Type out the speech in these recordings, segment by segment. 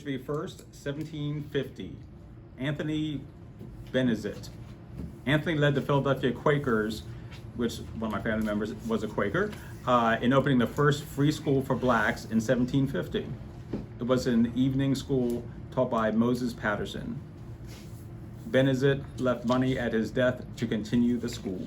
1st, 1750. Anthony Benezet. Anthony led the Philadelphia Quakers, which one of my family members was a Quaker, in opening the first free school for blacks in 1750. It was an evening school taught by Moses Patterson. Benezet left money at his death to continue the school.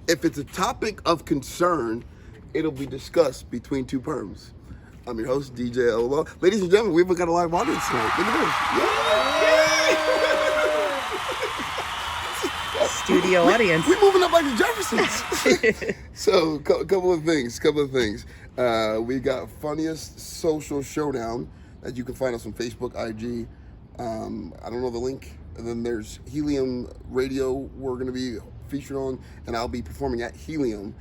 If it's a topic of concern, it'll be discussed between two perms. I'm your host, DJ LOL. Ladies and gentlemen, we've got a live audience tonight. Look at this. Studio audience. We're moving up like the Jeffersons. So, couple of things. We got Funniest Social Showdown that you can find us on Facebook, IG. I don't know the link. And then there's Helium Radio we're going to be featured on, and I'll be performing at Helium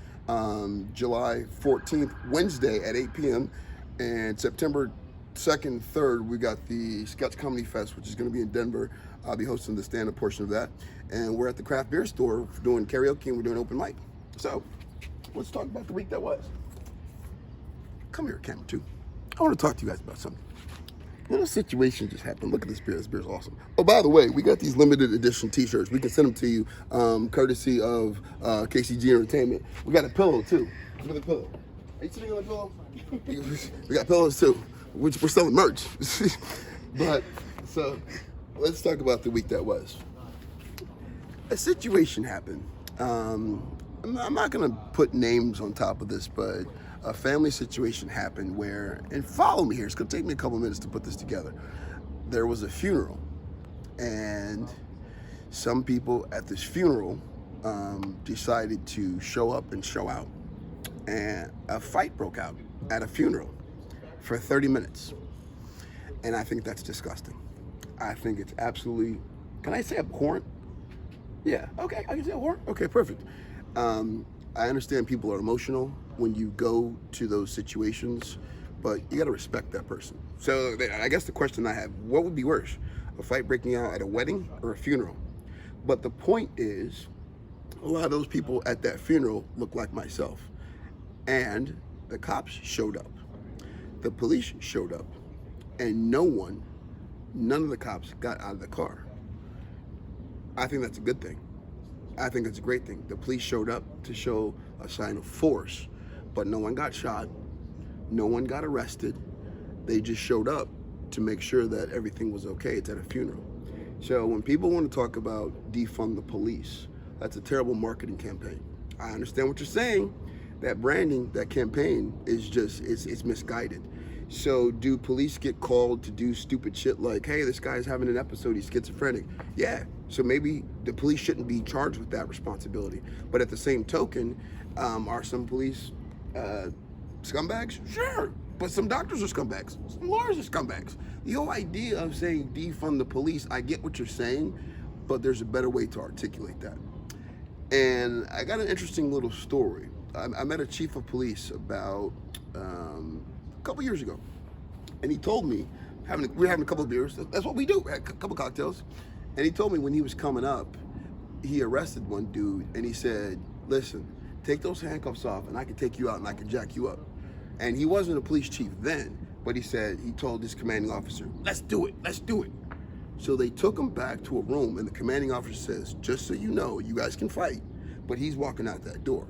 July 14th, Wednesday at 8 p.m. And September 2nd, 3rd, we got the Sketch Comedy Fest, which is going to be in Denver. I'll be hosting the stand-up portion of that. And we're at the craft beer store doing karaoke, and we're doing open mic. So, let's talk about the week that was. Come here, camera 2. I want to talk to you guys about something. Little situation just happened. Look at this beer. This beer is awesome. Oh, by the way, we got these limited edition t-shirts. We can send them to you, courtesy of KCG Entertainment. We got a pillow, too. Look at the pillow. Are you sitting on the pillow? We got pillows, too. We're selling merch. But, so, let's talk about the week that was. A situation happened. I'm not going to put names on top of this, but a family situation happened where, and follow me here, it's going to take me a couple minutes to put this together. There was a funeral, and some people at this funeral decided to show up and show out. And a fight broke out at a funeral for 30 minutes. And I think that's disgusting. I think it's absolutely, can I say abhorrent? Yeah, okay, I can say abhorrent. Okay, perfect. I understand people are emotional when you go to those situations, but you gotta respect that person. So I guess the question I have, what would be worse? A fight breaking out at a wedding or a funeral? But the point is, a lot of those people at that funeral look like myself. And the cops showed up. The police showed up. And none of the cops got out of the car. I think that's a good thing. I think it's a great thing. The police showed up to show a sign of force, but no one got shot, no one got arrested. They just showed up to make sure that everything was okay. It's at a funeral. So when people want to talk about defund the police, that's a terrible marketing campaign. I understand what you're saying. That branding, that campaign is just, it's misguided. So do police get called to do stupid shit like, hey, this guy's having an episode, he's schizophrenic? Yeah, so maybe the police shouldn't be charged with that responsibility. But at the same token, are some police scumbags? Sure, but some doctors are scumbags, some lawyers are scumbags. The whole idea of saying defund the police, I get what you're saying, but there's a better way to articulate that. And I got an interesting little story. I met a chief of police about a couple years ago, and he told me, we were having a couple of beers, that's what we do, a couple cocktails, and he told me when he was coming up, he arrested one dude, and he said, listen, take those handcuffs off, and I can take you out, and I can jack you up. And he wasn't a police chief then, but he told his commanding officer, let's do it. So they took him back to a room, and the commanding officer says, just so you know, you guys can fight, but he's walking out that door.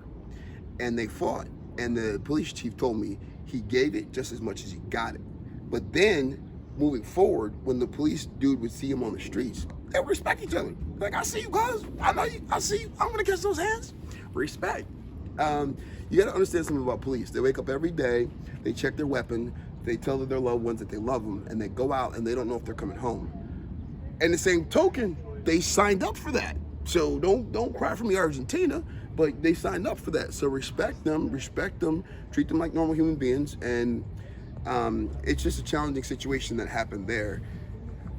And they fought, and the police chief told me he gave it just as much as he got it. But then, moving forward, when the police dude would see him on the streets, they would respect each other. Like, I see you guys, I know you, I see you, I'm gonna catch those hands. Respect. You got to understand something about police. They wake up every day, they check their weapon, they tell their loved ones that they love them, and they go out and they don't know if they're coming home. And the same token, they signed up for that. So don't cry for me, Argentina, but they signed up for that. So respect them, treat them like normal human beings, and it's just a challenging situation that happened there.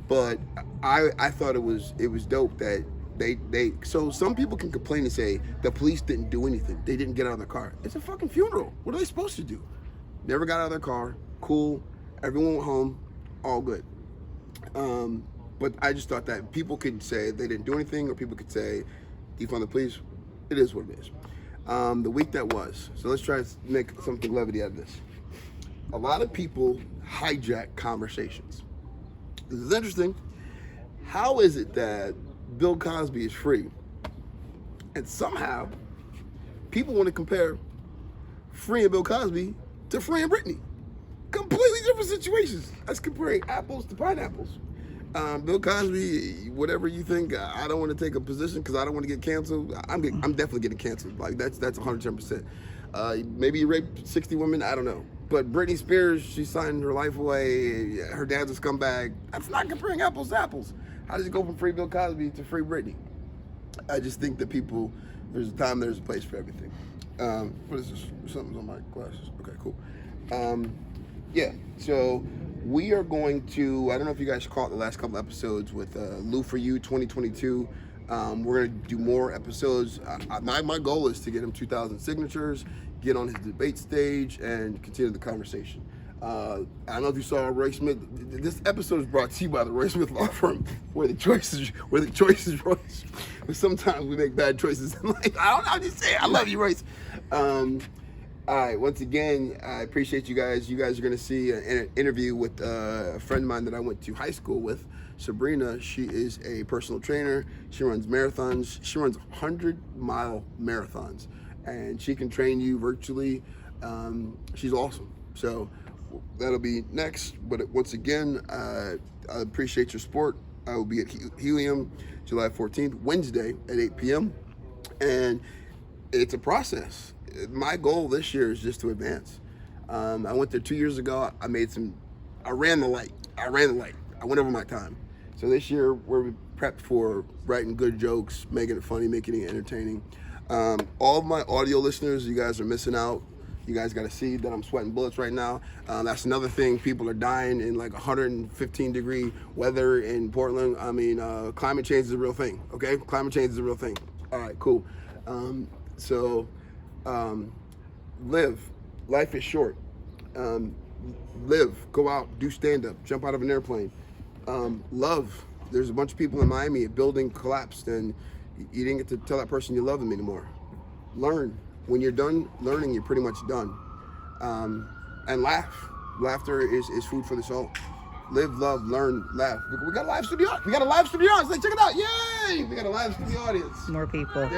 But I thought it was dope that they so some people can complain and say the police didn't do anything. They didn't get out of their car. It's a fucking funeral. What are they supposed to do? Never got out of their car. Cool. Everyone went home. All good. But I just thought that people could say they didn't do anything, or people could say defund the police. It is what it is. The week that was. So let's try to make something levity out of this. A lot of people hijack conversations. This is interesting. How is it that Bill Cosby is free, and somehow people want to compare freeing Bill Cosby to freeing Britney? Completely different situations. That's comparing apples to pineapples. Bill Cosby, whatever you think, I don't want to take a position because I don't want to get canceled. I'm definitely getting canceled. Like that's 110%. Maybe he raped 60 women. I don't know. But Britney Spears, she signed her life away. Her dad's a scumbag. That's not comparing apples to apples. How does it go from free Bill Cosby to free Britney? I just think that people, there's a time, there's a place for everything. What is this? Something's on my glasses. Okay, cool. Yeah, so we are going to, I don't know if you guys caught the last couple episodes with Lou For You 2022. We're going to do more episodes. My goal is to get him 2,000 signatures, get on his debate stage, and continue the conversation. I don't know if you saw Roy Smith. This episode is brought to you by the Roy Smith Law Firm, where the choice is Royce. But sometimes we make bad choices in life. I don't know how to say it. I love you, Royce. All right, once again, I appreciate you guys. You guys are going to see an interview with a friend of mine that I went to high school with, Sabrina. She is a personal trainer. She runs marathons. She runs 100-mile marathons, and she can train you virtually. She's awesome. So that'll be next. But once again, I appreciate your support. I will be at Helium July 14th, Wednesday at 8 p.m. And it's a process. My goal this year is just to advance. I went there 2 years ago. I ran the light. I went over my time. So this year we're prepped for writing good jokes, making it funny, making it entertaining. All of my audio listeners, you guys are missing out. You guys got to see that I'm sweating bullets right now. That's another thing. People are dying in like 115-degree weather in Portland. I mean, climate change is a real thing, okay? Climate change is a real thing. All right, cool. Live. Life is short. Live. Go out. Do stand-up. Jump out of an airplane. Love. There's a bunch of people in Miami. A building collapsed, and you didn't get to tell that person you love them anymore. Learn. When you're done learning, you're pretty much done. And laugh. Laughter is food for the soul. Live, love, learn, laugh. We got a live studio. Like, check it out. Yay! We got a live studio audience. More people.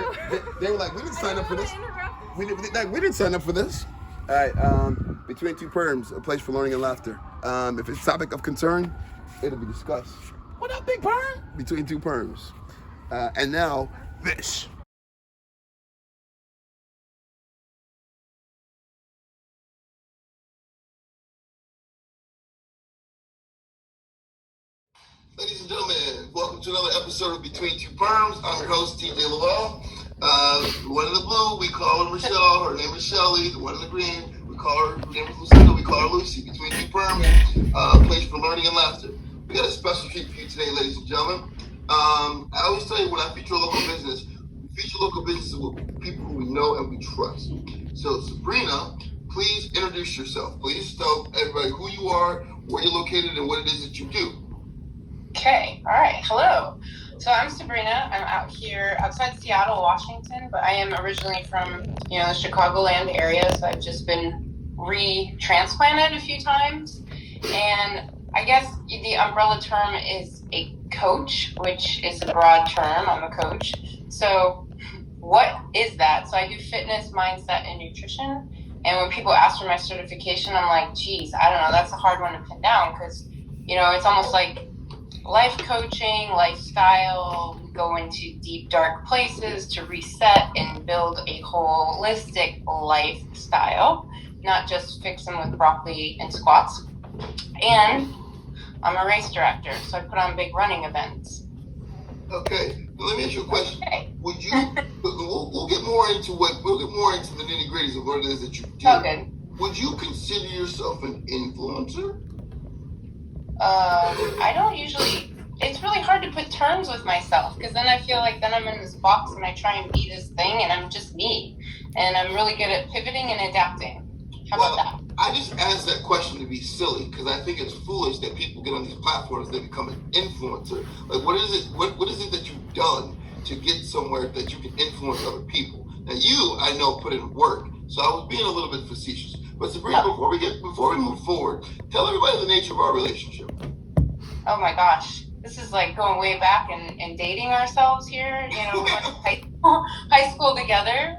They were like, we didn't sign up for this. We didn't sign up for this. All right. Between Two Perms, a place for learning and laughter. If it's a topic of concern, it'll be discussed. What up, Big Perm? Between Two Perms. And now, this. Ladies and gentlemen, welcome to another episode of Between Two Perms. I'm your host, TJ Laval. The one in the blue, we call her Michelle. Her name is Shelly. The one in the green, her name is Lucinda. We call her Lucy. Between Two Perms, place for learning and laughter. We got a special treat for you today, ladies and gentlemen. I always tell you when I feature a local business, we feature local businesses with people who we know and we trust. So Sabrina, please introduce yourself. Please tell everybody who you are, where you're located, and what it is that you do. Okay, all right, hello. So I'm Sabrina. I'm out here outside Seattle, Washington, but I am originally from, the Chicagoland area, so I've just been retransplanted a few times. And I guess the umbrella term is a coach, which is a broad term. I'm a coach. So what is that? So I do fitness, mindset, and nutrition. And when people ask for my certification, I'm like, geez, I don't know. That's a hard one to pin down because, it's almost like life coaching, lifestyle, go into deep, dark places to reset and build a holistic lifestyle, not just fix them with broccoli and squats. And I'm a race director, so I put on big running events. Okay, let me ask you a question. Okay. Would you? we'll get more into the nitty gritties of what it is that you do. Okay. Would you consider yourself an influencer? I don't usually. It's really hard to put terms with myself because then I feel like then I'm in this box and I try and be this thing and I'm just me, and I'm really good at pivoting and adapting. How about that? I just asked that question to be silly because I think it's foolish that people get on these platforms, they become an influencer. Like, what is it? What is it that you've done to get somewhere that you can influence other people? Now, you, I know, put in work, so I was being a little bit facetious. But Sabrina, before we move forward, tell everybody the nature of our relationship. Oh my gosh, this is like going way back and dating ourselves here. You know, we went to high school together.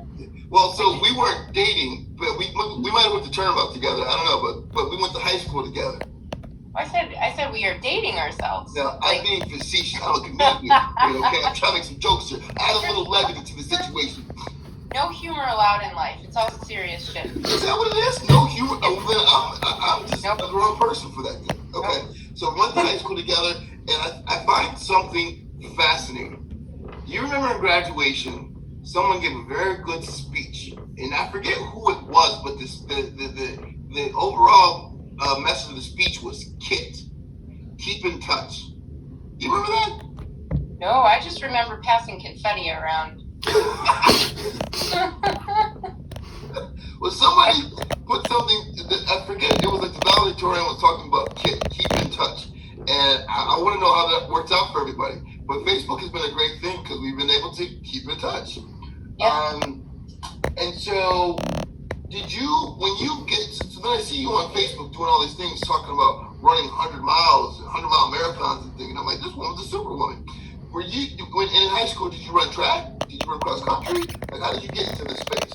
Well, so we weren't dating, but we might have went to Turnabout together. I don't know, but we went to high school together. I said we are dating ourselves. Now, I'm being facetious. I'm a comedian. Okay, I'm trying to make some jokes here. Add a little levity to the situation. No humor allowed in life. It's all serious shit. Is that what it is? No humor? I'm just a grown person for that. Okay, so we went to high school together, and I find something fascinating. You remember in graduation, someone gave a very good speech, and I forget who it was, but the overall message of the speech was keep in touch. You remember that? No, I just remember passing confetti around. Well, somebody put something, I forget, it was like the valedictorian was talking about keep in touch, and I want to know how that works out for everybody. But Facebook has been a great thing because we've been able to keep in touch. Yeah. And so, when you get, so then I see you on Facebook doing all these things, talking about running 100 miles, 100-mile marathons and things, and I'm like, this woman's a superwoman. Were you, in high school, did you run track? Did you run cross country? Like, how did you get into this space?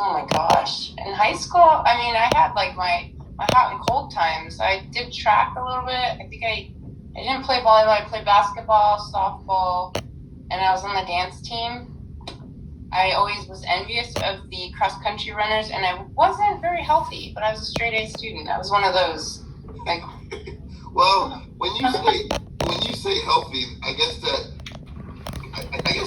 Oh my gosh. In high school, I mean, I had like my hot and cold times. I did track a little bit. I think I didn't play volleyball. I played basketball, softball, and I was on the dance team. I always was envious of the cross-country runners, and I wasn't very healthy, but I was a straight-A student. I was one of those. Like, well, when you say healthy, I guess that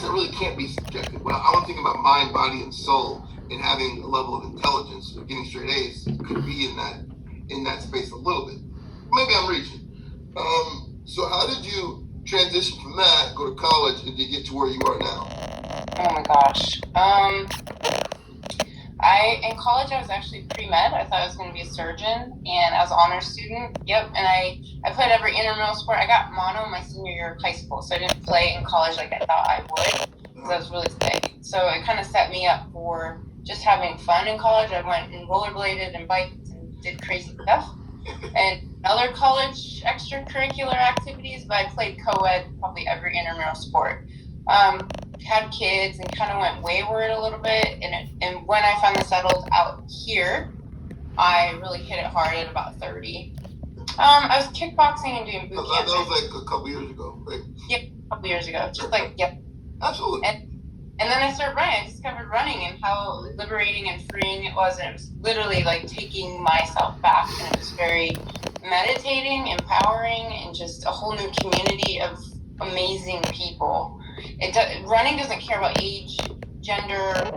really can't be subjective. Well, I'm thinking about mind, body, and soul, and having a level of intelligence of getting straight A's could be in that space a little bit. Maybe I'm reaching. So how did you transition from that, go to college, and to get to where you are now? oh my gosh. In college, I was actually pre-med. I thought I was going to be a surgeon, and I was an honors student. Yep, and I played every intramural sport. I got mono my senior year of high school, so I didn't play in college like I thought I would because I was really sick. So it kind of set me up for just having fun in college. I went and rollerbladed and biked and did crazy stuff. And other college extracurricular activities, but I played co-ed probably every intramural sport. Had kids and kind of went wayward a little bit, and when I finally settled out here, I really hit it hard at about 30. I was kickboxing and doing boot camp. That was like a couple years ago, right? Yeah, a couple years ago. Just like, yeah. Absolutely. And then I started running. I discovered running and how liberating and freeing it was. And it was literally like taking myself back. And it was very meditating, empowering, and just a whole new community of amazing people. Running doesn't care about age, gender,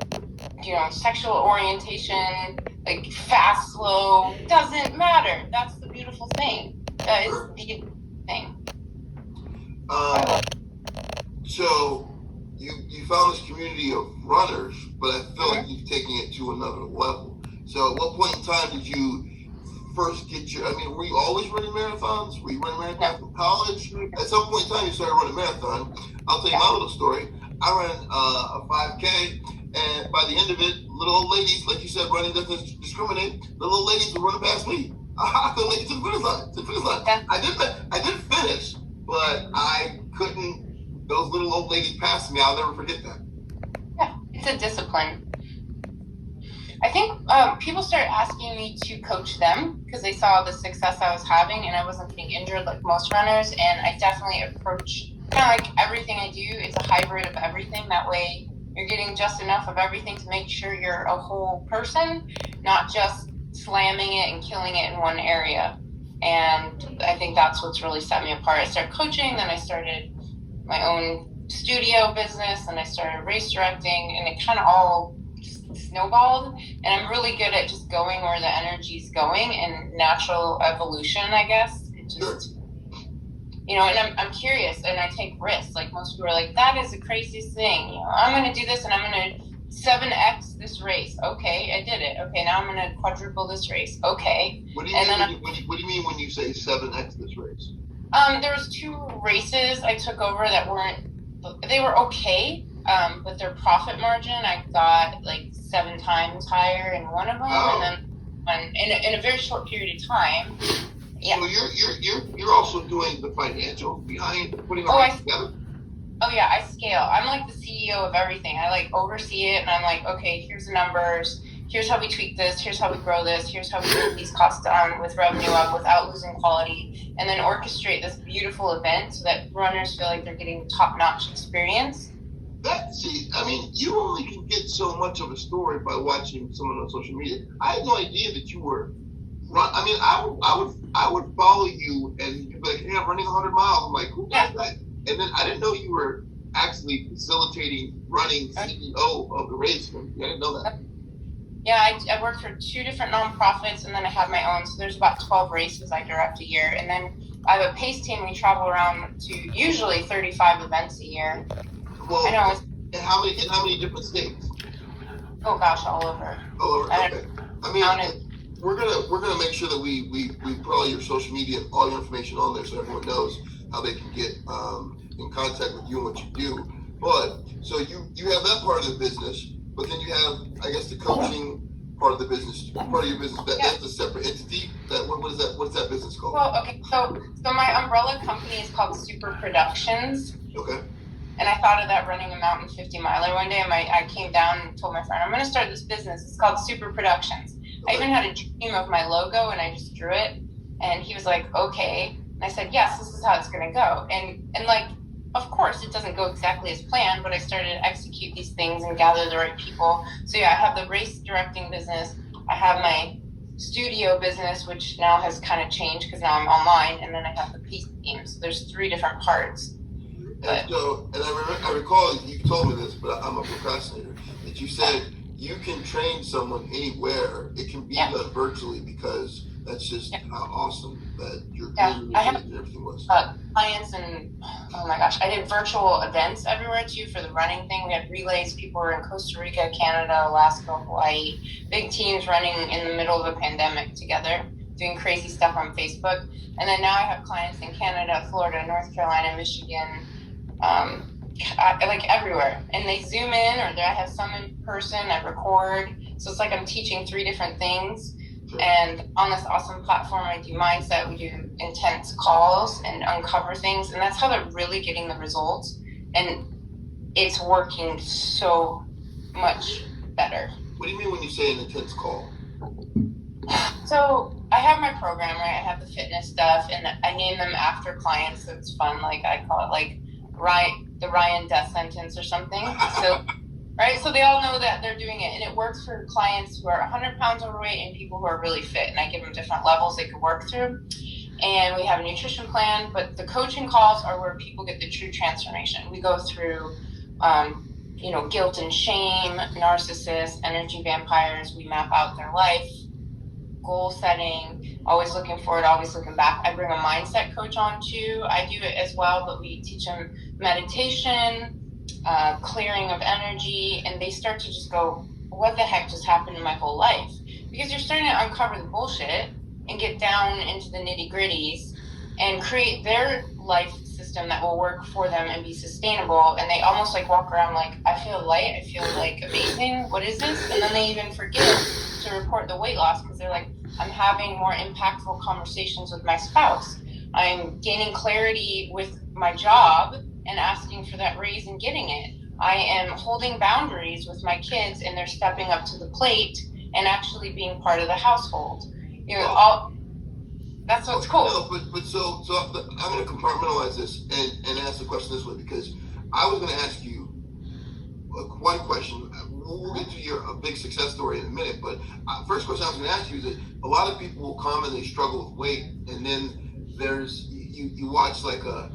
sexual orientation, like fast, slow. Doesn't matter. That's the beautiful thing. That is the thing. So you found this community of runners, but I feel like you've taken it to another level. So at what point in time did you first get were you always running marathons? Were you running marathons in college? At some point in time you started running marathon. I'll tell you my little story. I ran a 5K, and by the end of it, little old ladies, like you said, running doesn't discriminate. The little ladies were running past me. I couldn't make it to the finish line. I didn't finish, but I couldn't. Those little old ladies passed me. I'll never forget that. Yeah, it's a discipline. I think people started asking me to coach them because they saw the success I was having and I wasn't getting injured like most runners. And I definitely approach kind of like everything I do, it's a hybrid of everything. That way you're getting just enough of everything to make sure you're a whole person, not just slamming it and killing it in one area. And I think that's what's really set me apart. I started coaching, then I started my own studio business, and I started race directing, and it kind of all just snowballed. And I'm really good at just going where the energy's going and natural evolution, I guess. It just, and I'm curious and I take risks. Like most people are like, that is the craziest thing. I'm going to do this and I'm going to 7x this race. Okay, I did it. Okay, now I'm going to quadruple this race. Okay. What do you mean when you say 7x this race? There was 2 races I took over that they were okay, but their profit margin, I got like 7 times higher in one of them, and then in a very short period of time. Yeah. So you're also doing the financial behind putting all that together? Oh yeah, I scale. I'm like the CEO of everything. I like oversee it, and I'm like, okay, here's the numbers. Here's how we tweak this. Here's how we grow this. Here's how we get these costs down with revenue up without losing quality, and then orchestrate this beautiful event so that runners feel like they're getting top-notch experience. You only can get so much of a story by watching someone on social media. I had no idea that you were. I would follow you and you'd be like, hey, I'm running 100 miles. I'm like, who does that? And then I didn't know you were actually facilitating running CEO of the race. I didn't know that. Yeah, I work for 2 different nonprofits, and then I have my own. So there's about 12 races I direct a year. And then I have a pace team. We travel around to usually 35 events a year. Well, I know. In how many different states? Oh gosh, all over. All over. Okay. We're gonna make sure that we put all your social media, all your information on there, so everyone knows how they can get in contact with you and what you do. But so you have that part of the business, but then you have, I guess, the coaching part of the business, part of your business. That's a separate entity. What is that? What's that business called? Well, okay, so my umbrella company is called Super Productions. Okay. And I thought of that running a mountain 50 miler one day, and I came down and told my friend, I'm going to start this business. It's called Super Productions. Okay. I even had a dream of my logo, and I just drew it. And he was like, okay. And I said, yes, this is how it's going to go. And like, of course, it doesn't go exactly as planned, but I started to execute these things and gather the right people. So yeah, I have the race directing business. I have my studio business, which now has kind of changed because now I'm online. And then I have the peace team. So there's 3 different parts. And I recall you told me this, but I'm a procrastinator, that you said you can train someone anywhere. It can be done virtually, because that's just how awesome that your community and everything was. Clients, and oh my gosh, I did virtual events everywhere too for the running thing. We had relays. People were in Costa Rica, Canada, Alaska, Hawaii. Big teams running in the middle of a pandemic together, doing crazy stuff on Facebook. And then now I have clients in Canada, Florida, North Carolina, Michigan, like everywhere. And they Zoom in, or I have some in person. I record. So it's like I'm teaching 3 different things. Sure. And on this awesome platform, I do mindset. We do intense calls and uncover things. And that's how they're really getting the results. And it's working so much better. What do you mean when you say an intense call? So I have my program, right? I have the fitness stuff, and I name them after clients, so it's fun. Like I call it like the Ryan death sentence or something. So, right? So they all know that they're doing it, and it works for clients who are 100 pounds overweight and people who are really fit. And I give them different levels they can work through. And we have a nutrition plan, but the coaching calls are where people get the true transformation. We go through, guilt and shame, narcissists, energy vampires. We map out their life, goal setting, always looking forward, always looking back. I bring a mindset coach on too. I do it as well, but we teach them meditation, clearing of energy, and they start to just go, what the heck just happened in my whole life? Because you're starting to uncover the bullshit and get down into the nitty gritties and create their life system that will work for them and be sustainable. And they almost like walk around like, I feel light, I feel like amazing, what is this? And then they even forget to report the weight loss because they're like, I'm having more impactful conversations with my spouse. I'm gaining clarity with my job and asking for that raise and getting it. I am holding boundaries with my kids and they're stepping up to the plate and actually being part of the household. That's what's cool. No, but so I'm going to compartmentalize this and ask the question this way, because I was going to ask you one question. We'll get to your big success story in a minute, but first question I was going to ask you is that a lot of people will come and they struggle with weight, and then there's you watch like a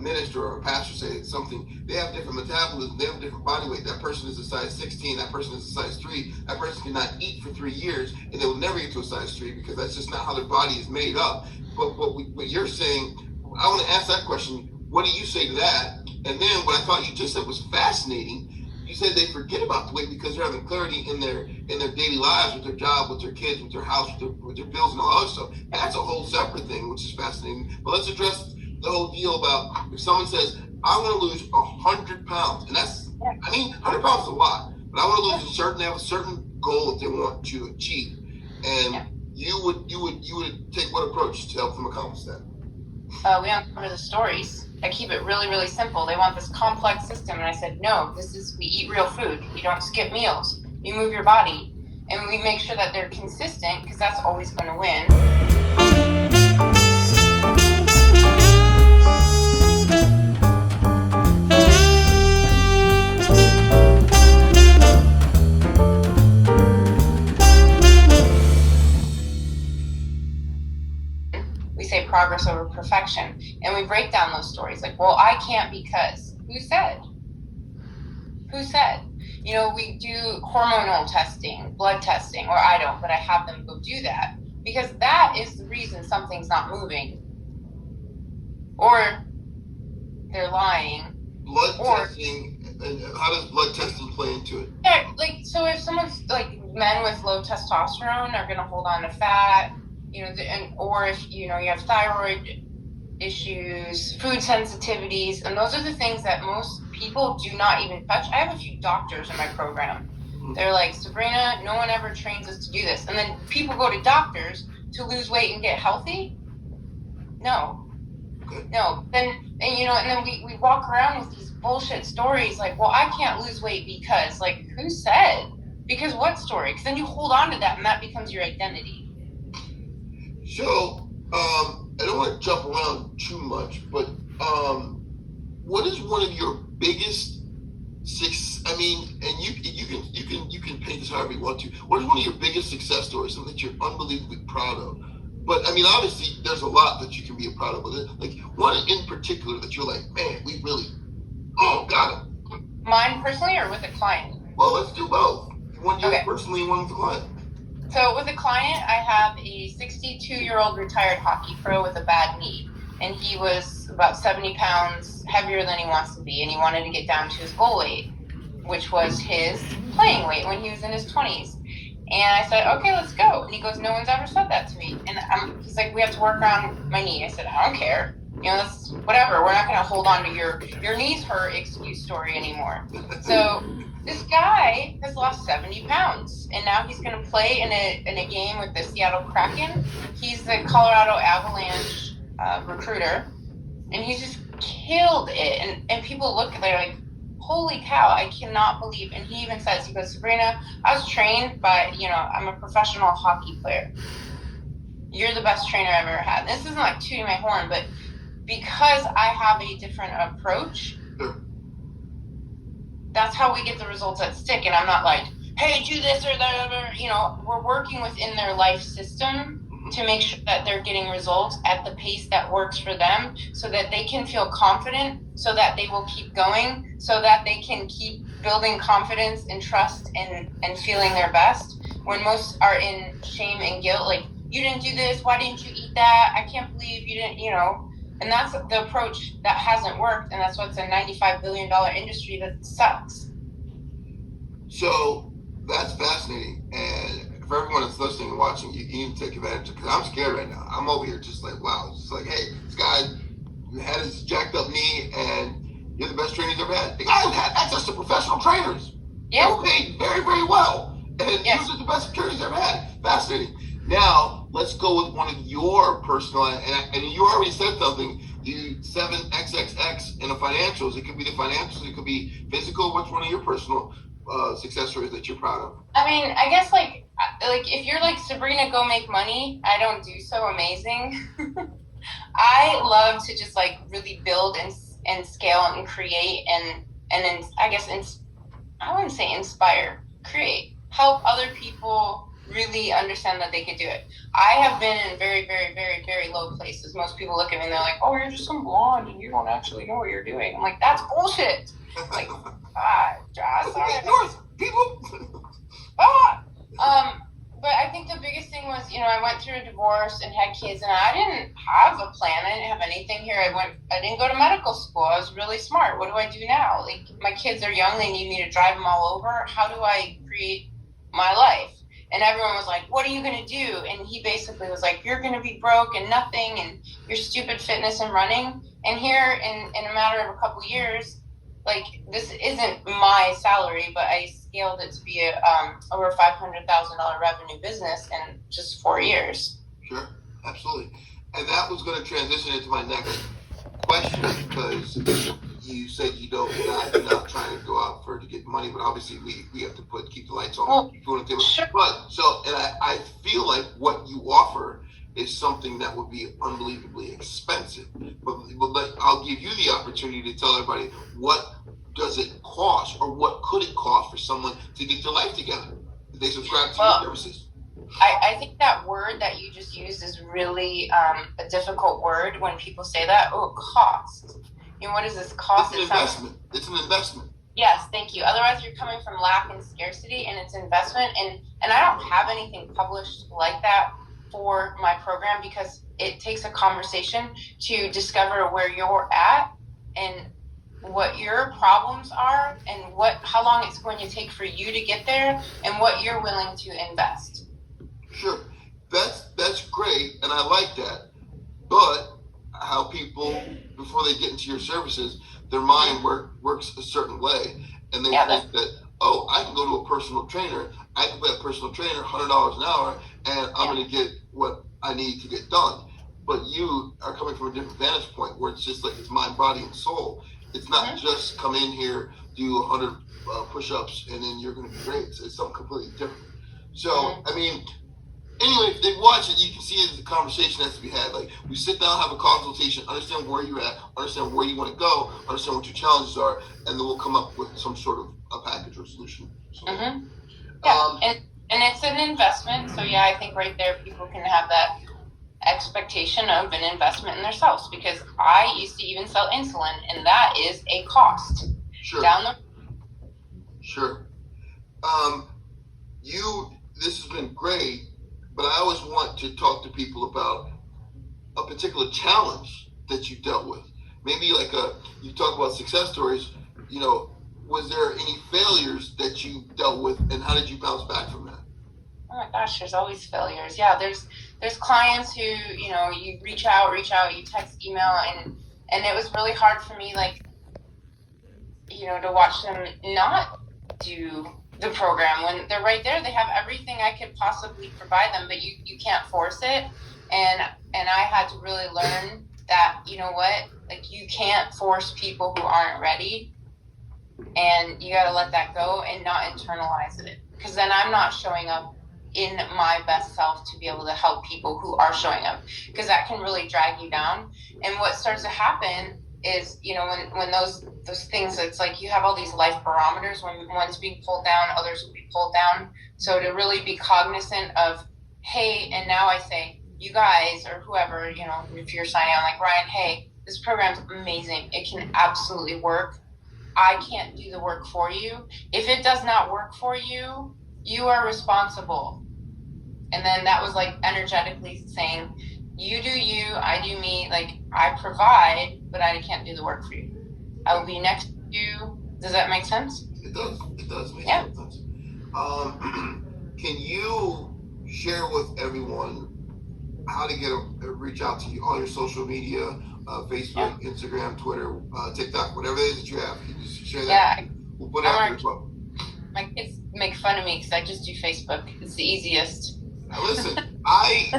minister or a pastor say something. They have different metabolism, they have different body weight. That person is a size 16, that person is a size 3. That person cannot eat for 3 years, and they will never get to a size 3 because that's just not how their body is made up. But what you're saying, I want to ask that question. What do you say to that? And then what I thought you just said was fascinating. You said they forget about the weight because they're having clarity in their daily lives, with their job, with their kids, with their house, with their bills, and all that other stuff. And that's a whole separate thing, which is fascinating. But let's address the whole deal about if someone says, I want to lose 100 pounds, and that's, I mean, 100 pounds is a lot, but I want to lose they have a certain goal that they want to achieve, and you would take what approach to help them accomplish that? We uncover the stories. I keep it really, really simple. They want this complex system, and I said, no, we eat real food. You don't skip meals. You move your body, and we make sure that they're consistent, because that's always going to win. We say progress over perfection, and we break down those stories like, well, I can't because who said? You know, we do hormonal testing, blood testing, or I don't, but I have them go do that because that is the reason something's not moving, or they're lying. Blood testing, and how does blood testing play into it? Yeah, like, so if someone's like, men with low testosterone are going to hold on to fat, you know, or if, you know, you have thyroid issues, food sensitivities, and those are the things that most people do not even touch. I have a few doctors in my program. They're like, Sabrina, no one ever trains us to do this. And then people go to doctors to lose weight and get healthy. No. And you know, and then we walk around with these bullshit stories like, well, I can't lose weight because, like, who said? Because what story? Because then you hold on to that and that becomes your identity. So, I don't want to jump around too much, but what is one of your biggest and you can paint this however you want to. What is one of your biggest success stories, something that you're unbelievably proud of? But I mean, obviously, there's a lot that you can be proud of. But like one in particular that you're like, man, we really, got it. Mine personally, or with a client? Well, let's do both. One you personally, and one with the client. So with a client, I have a 62-year-old retired hockey pro with a bad knee, and he was about 70 pounds heavier than he wants to be, and he wanted to get down to his goal weight, which was his playing weight when he was in his 20s. And I said, okay, let's go. And he goes, no one's ever said that to me. And he's like, we have to work on my knee. I said, I don't care. You know, that's whatever. We're not going to hold on to your knees hurt excuse story anymore. So this guy has lost 70 pounds, and now he's going to play in a game with the Seattle Kraken. He's the Colorado Avalanche recruiter, and he's just killed it. And people look, they're like, holy cow, I cannot believe. And he even says, he goes, Sabrina, I was trained by, you know, I'm a professional hockey player. You're the best trainer I've ever had. This isn't like tooting my horn, but because I have a different approach, that's how we get the results that stick. And I'm not like, hey, do this or that, you know, we're working within their life system to make sure that they're getting results at the pace that works for them, so that they can feel confident, so that they will keep going, so that they can keep building confidence and trust and feeling their best. When most are in shame and guilt, like, you didn't do this, why didn't you eat that? I can't believe you didn't, you know. And that's the approach that hasn't worked, and that's what's a $95 billion industry that sucks. So that's fascinating, and for everyone that's listening and watching, you need to take advantage of it, because I'm scared right now. I'm over here just like, wow. It's just like, hey, this guy had his jacked up knee, and you're the best trainer he's ever had. The guy had access to professional trainers. Yeah. They paid very, very well. And yes. These are the best trainers he's ever had. Fascinating. Now, let's go with one of your personal, and you already said something, you 7XXX in the financials. It could be the financials, it could be physical. What's one of your personal? success stories that you're proud of? I mean, I guess like if you're like Sabrina, go make money. I don't do so amazing. I love to just like really build and scale and create and I guess I wouldn't say inspire, create, help other people really understand that they could do it. I have been in very, very, very, very low places. Most people look at me and they're like, "Oh, you're just some blonde and you don't actually know what you're doing." I'm like, "That's bullshit." Like, sorry. North people. But I think the biggest thing was, I went through a divorce and had kids, and I didn't have a plan. I didn't have anything here. I didn't go to medical school. I was really smart. What do I do now? Like, my kids are young. They need me to drive them all over. How do I create my life? And everyone was like, "What are you going to do?" And he basically was like, "You're going to be broke and nothing, and your stupid fitness and running." And here, in a matter of a couple years, like, this isn't my salary, but I scaled it to be a over $500,000 revenue business in just 4 years. Sure, absolutely. And that was going to transition into my next question, because you said you're not trying to go out to get money, but obviously we have to keep the lights on. Well, sure. But I feel like what you offer is something that would be unbelievably expensive. But I'll give you the opportunity to tell everybody, what does it cost, or what could it cost for someone to get their life together if they subscribe to your services? I think that word that you just used is really a difficult word when people say that. Oh, cost. What does this cost? It's an investment. It's an investment. Yes, thank you. Otherwise, you're coming from lack and scarcity, and it's investment. And I don't have anything published like that for my program, because it takes a conversation to discover where you're at and what your problems are and how long it's going to take for you to get there and what you're willing to invest. Sure. That's great, and I like that. But how people, before they get into your services, their mind works a certain way, and they think that, oh, I can go to a personal trainer, I can pay a personal trainer $100 an hour, and I'm going to get what I need to get done. But you are coming from a different vantage point, where it's just like, it's mind, body, and soul. It's not just come in here, do 100 push-ups, and then you're going to be great. It's something completely different. So, I mean, anyway, if they watch it, you can see it's a conversation that has to be had. Like, we sit down, have a consultation, understand where you're at, understand where you want to go, understand what your challenges are, and then we'll come up with some sort of a package or solution. So, and it's an investment. So, I think right there people can have that expectation of an investment in themselves, because I used to even sell insulin, and that is a cost. Sure. Sure. This has been great, but I always want to talk to people about a particular challenge that you dealt with. Maybe like you talk about success stories, was there any failures that you dealt with, and how did you bounce back from that? Oh my gosh, there's always failures. Yeah, there's clients who, you reach out, you text, email, and it was really hard for me, like, to watch them not do the program when they're right there. They have everything I could possibly provide them, but you can't force it. And I had to really learn that, like, you can't force people who aren't ready, and you got to let that go and not internalize it, because then I'm not showing up in my best self to be able to help people who are showing up, because that can really drag you down. And what starts to happen is, when those things, it's like you have all these life barometers. When one's being pulled down, others will be pulled down. So to really be cognizant of, hey, and now I say, you guys, or whoever, if you're signing on, like, Ryan, hey, this program's amazing. It can absolutely work. I can't do the work for you. If it does not work for you, you are responsible. And then that was like energetically saying, you do you, I do me. Like, I provide, but I can't do the work for you. I will be next to you. Does that make sense? It does make sense. Can you share with everyone how to reach out to you, all your social media, Facebook, Instagram, Twitter, TikTok, whatever it is that you have? Can you just share that? Yeah. We'll put it out there as well. My kids make fun of me because I just do Facebook. It's the easiest. Now listen, I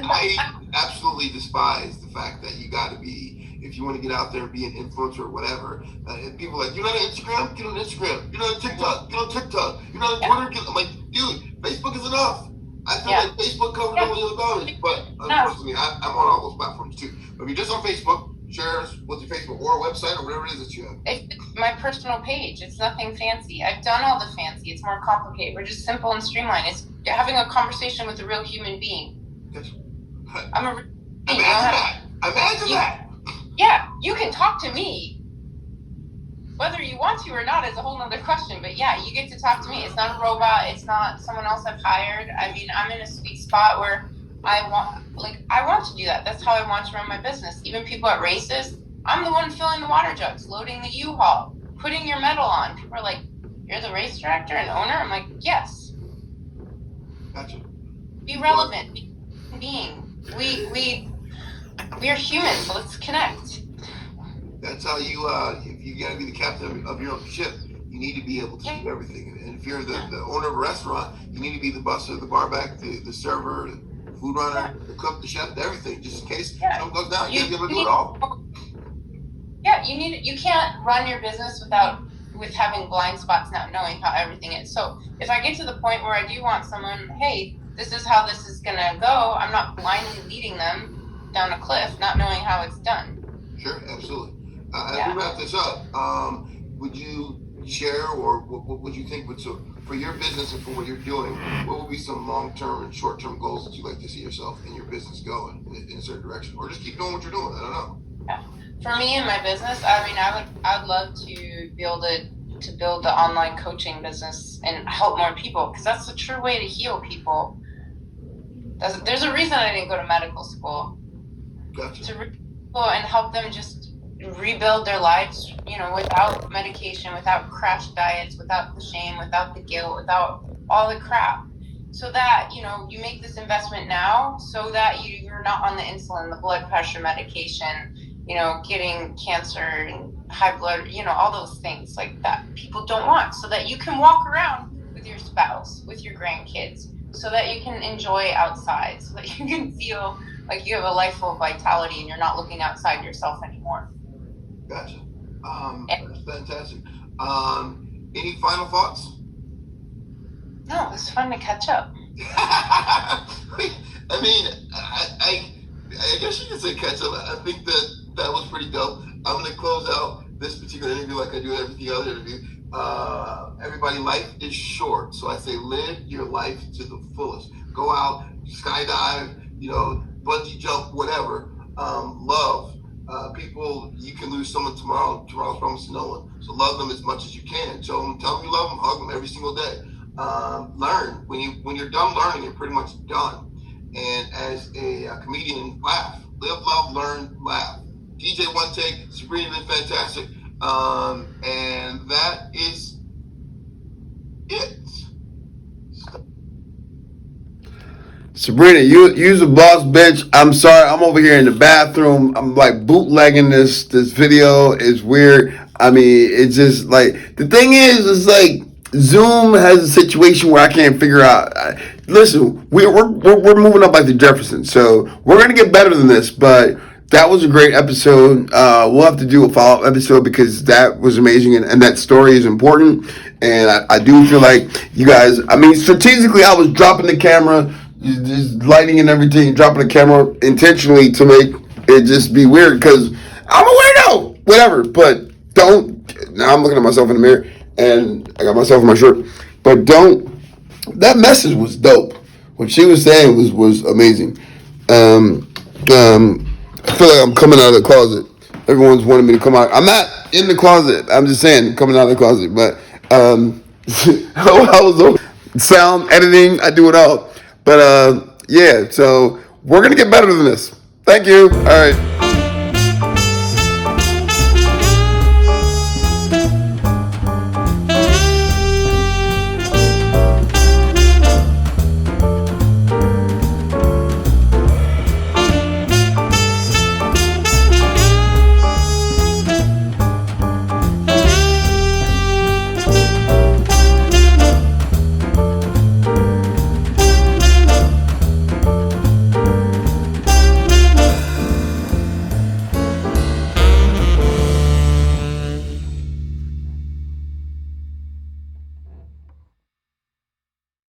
absolutely despise the fact that you got to be, if you want to get out there and be an influencer or whatever. And people are like, you're not on Instagram? Get on Instagram. You're not on TikTok? Get on TikTok. You're not on Twitter? I'm like, dude, Facebook is enough. I feel like Facebook covers all the other boundaries, but unfortunately, I'm on all those platforms too. But if you're just on Facebook, share what's your Facebook or a website or whatever it is that you have. It's my personal page. It's nothing fancy. I've done all the fancy. It's more complicated. We're just simple and streamlined. It's having a conversation with a real human being. I'm a Imagine that. Yeah, you can talk to me. Whether you want to or not is a whole nother question. But yeah, you get to talk to me. It's not a robot. It's not someone else I've hired. I mean, I'm in a sweet spot where I want to do that. That's how I want to run my business. Even people at races, I'm the one filling the water jugs, loading the U-Haul, putting your medal on. People are like, you're the race director and owner? I'm like, yes. Gotcha. Be relevant. Be a being. We are humans, so let's connect. That's how you, if you gotta be the captain of your own ship, you need to be able to do everything. And if you're the owner of a restaurant, you need to be the busser, the barback, the server, the food runner, the cook, the chef, everything, just in case something goes down. You gotta be able to do it all. Yeah, you can't run your business with having blind spots, not knowing how everything is. So if I get to the point where I do want someone, hey, this is how this is gonna go, I'm not blindly leading them down a cliff, not knowing how it's done. Sure, absolutely. As we wrap this up, would you share, or what would you think would, so for your business and for what you're doing, what would be some long-term and short-term goals that you'd like to see yourself in your business going in a certain direction, or just keep doing what you're doing? I don't know. Yeah. For me and my business, I mean, I'd love to build the online coaching business and help more people, because that's the true way to heal people. There's a reason I didn't go to medical school. Gotcha. To reach people and help them just rebuild their lives, without medication, without crash diets, without the shame, without the guilt, without all the crap. So that, you make this investment now so that you're not on the insulin, the blood pressure medication, getting cancer and high blood, all those things like that people don't want, so that you can walk around with your spouse, with your grandkids, so that you can enjoy outside, so that you can feel like you have a life full of vitality and you're not looking outside yourself anymore. Gotcha. That's fantastic. Any final thoughts? No, it's fun to catch up. I mean, I guess you could say catch up. I think that was pretty dope. I'm going to close out this particular interview like I do every other interview. Everybody, life is short. So I say live your life to the fullest. Go out, skydive, bungee jump, whatever. Love. People, you can lose someone tomorrow. Tomorrow's promised to no one. So love them as much as you can. Tell them you love them. Hug them every single day. Learn. When you're done learning, you're pretty much done. And as a comedian, laugh. Live, love, learn, laugh. DJ One Take, Sabrina been fantastic. And that is it. Sabrina, you's a boss, bitch. I'm sorry, I'm over here in the bathroom. I'm like bootlegging this video. It's weird. I mean, it's just like, the thing is, it's like Zoom has a situation where I can't figure out. Listen, we're moving up like the Jeffersons, so we're gonna get better than this. But that was a great episode. We'll have to do a follow-up episode because that was amazing, and that story is important. And I do feel like you guys, I mean, strategically, I was dropping the camera, just lighting and everything, dropping the camera intentionally to make it just be weird because I'm a weirdo, whatever. But now I'm looking at myself in the mirror and I got myself in my shirt. But that message was dope. What she was saying was amazing. I feel like I'm coming out of the closet. Everyone's wanting me to come out. I'm not in the closet. I'm just saying, coming out of the closet. But I was sound editing. I do it all. But yeah, so we're gonna get better than this. Thank you. All right.